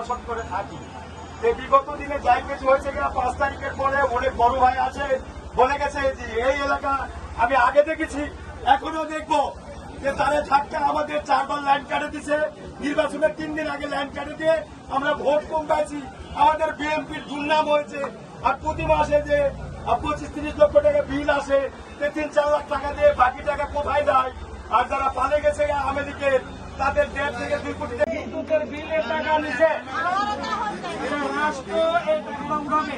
বসত করে থাকি। বিগত দিনে যাই কিছু হয়েছে কিনা 5 তারিখের পরে অনেক বড় ভাই আছে বলে গেছে যে এই এলাকা আমি আগে দেখেছি, এখনো দেখবো যে তারা ঝাটকা আমাদের 4 বার লাইন কাটে দিছে। নির্বাচনের 3 দিন আগে লাইন কাটে দিয়ে আমরা ভোট কম পাইছি, আমাদের বিএনপির দুর্নাম হয়েছে। আর প্রতি মাসে যে 25-30 লক্ষ টাকা বিল আসে, 3-4 লাখ টাকা দিয়ে বাকি টাকা কোথায় যায়? আর যারা পালে গেছে আমেরিকার তাদের 1.5 থেকে 2 কোটি টাকা বিদ্যুতের বিলের টাকা নিছে। রাষ্ট্র এই টাকা উঠাবে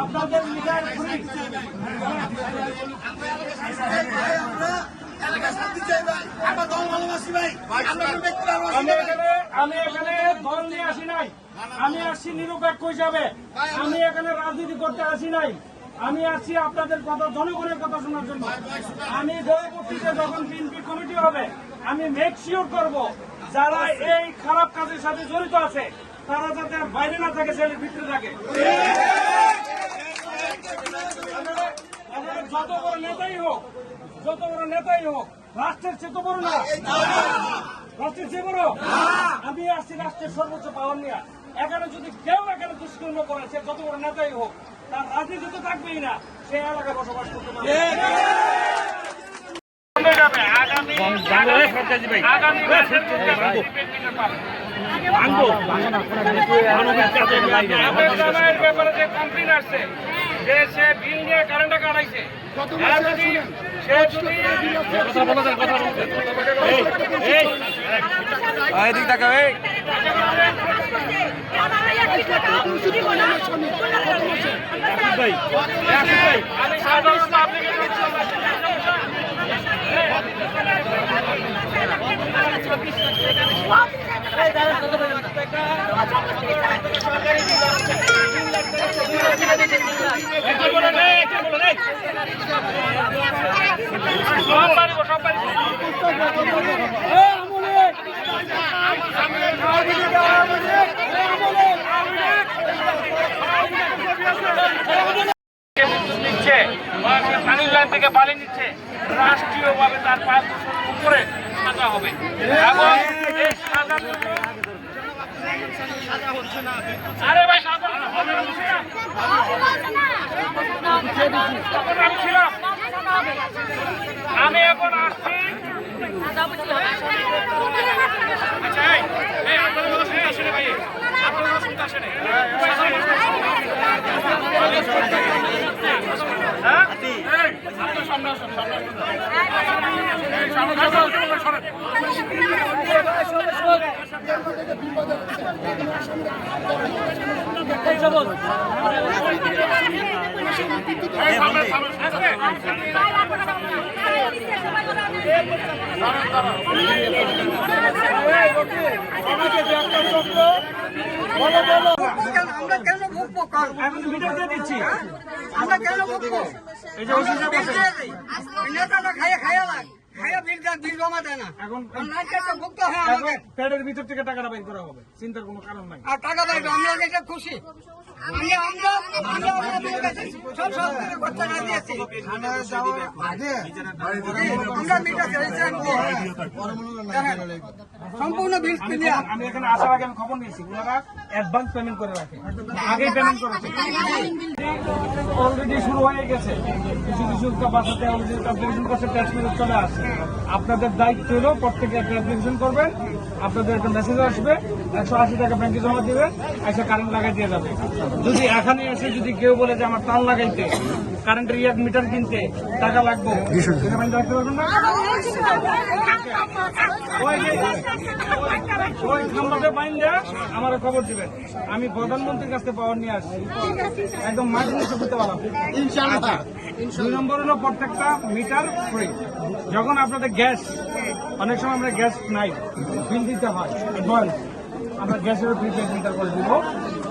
আপনাদের মিটার ফ্রি। আমি এখানে দল নিয়ে আসি নাই, আমি আসছি নিরপেক্ষ হিসাবে। আমি এখানে রাজনীতি করতে আসি নাই, আমি আসছি আপনাদের কথা, জনগণের কথা শোনার জন্য। আমি পরবর্তীতে যখন বিএনপি কমিটি হবে আমি মেক শিওর করবো যারা এই খারাপ কাজের সাথে জড়িত আছে তারা যাতে বাইরে না থাকে, সেলের ভিতরে থাকে। যত বড় নেতাই হোক, যত বড় নেতাই হোক, রাষ্ট্রের চেয়ে তো বড় না, রাষ্ট্রের চেয়ে বড়। আমি আসছি রাষ্ট্রের সর্বোচ্চ পাওয়ার নিয়ে। এখানে যদি কেউ এখানে দুষ্কর্ম করে, সে যত বড় নেতাই হোক, তার রাজনীতি তো থাকবেই না, সে এলাকায় বসবাস করতে পারবে। ব্যাপারে যে কমপ্লেন আসছে যে সে বিল নিয়ে কারেন্টে কাটাইছে, আমি সাধারণত নিচ্ছে, পানির লাইন থেকে পানি নিচ্ছে, রাষ্ট্রীয়ভাবে তার 5 বছরের উপরে সাজা হবে। এবং এই সাজা আরে ভাই সাজা আমি ছিলাম, আমি এখন আসছি। আচ্ছা আপনার কথা শুনতে আসেনি ভাই, আপনার কথা শুনতে আসেনি। সামনে আসুন, আমরা কেন ভুগবো? মিটার দিয়ে দিচ্ছি, আমরা কেন ভুগবো? এই যে নেতাটা খাইয়া লাগ খাইয়া বিল জমা দেয় না, এখন ভুগতে হয় আমাকে। পেটের ভিতর থেকে টাকাটা বের করা হবে, চিন্তার কোনো কারণ নাই। আর টাকা বের আমরা এটা খুশি, সম্পূর্ণ বিল ক্লিয়ার। আমি এখানে আসার আগে আমি খবর নিয়েছি, ওনারা অ্যাডভান্স পেমেন্ট করে রাখে, আগেই পেমেন্ট করেছে। অলরেডি শুরু হয়ে গেছে, কিছু কিছু বাসাতে অলরেডি ট্রান্সলেশন করছে, ট্যাক্স মেসেজ চলে আসছে। আপনাদের দায়িত্ব হলো প্রত্যেকে ট্রান্সলেশন করবেন, আপনাদের একটা মেসেজ আসবে, 180 টাকা ব্যাংকে জমা দিবেন, এসে কারেন্ট লাগাই দিয়ে যাবে। যদি এখানে এসে যদি কেউ বলে যে আমার তার লাগাইতে, কারেন্টের মিটার কিনতে টাকা লাগবে, রাখতে পারবেন না। ওই খাম্বাতে বাইন্দা আমার খবর দিবেন, আমি প্রধানমন্ত্রীর কাছে পাওয়ার নিয়ে আসছি, একদম মাঝে নিচে করতে পারলাম। 2 নম্বর হলো প্রত্যেকটা মিটার ফ্রি। যখন আপনাদের গ্যাস, অনেক সময় আমরা গ্যাস নাই, বিল দিতে হয় অ্যাডভান্স, আমরা গ্যাসের প্রিপেড মিটার করে দিব।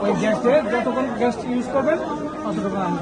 ওই গ্যাসে যতক্ষণ গ্যাস ইউজ করবেন ততক্ষণ আমি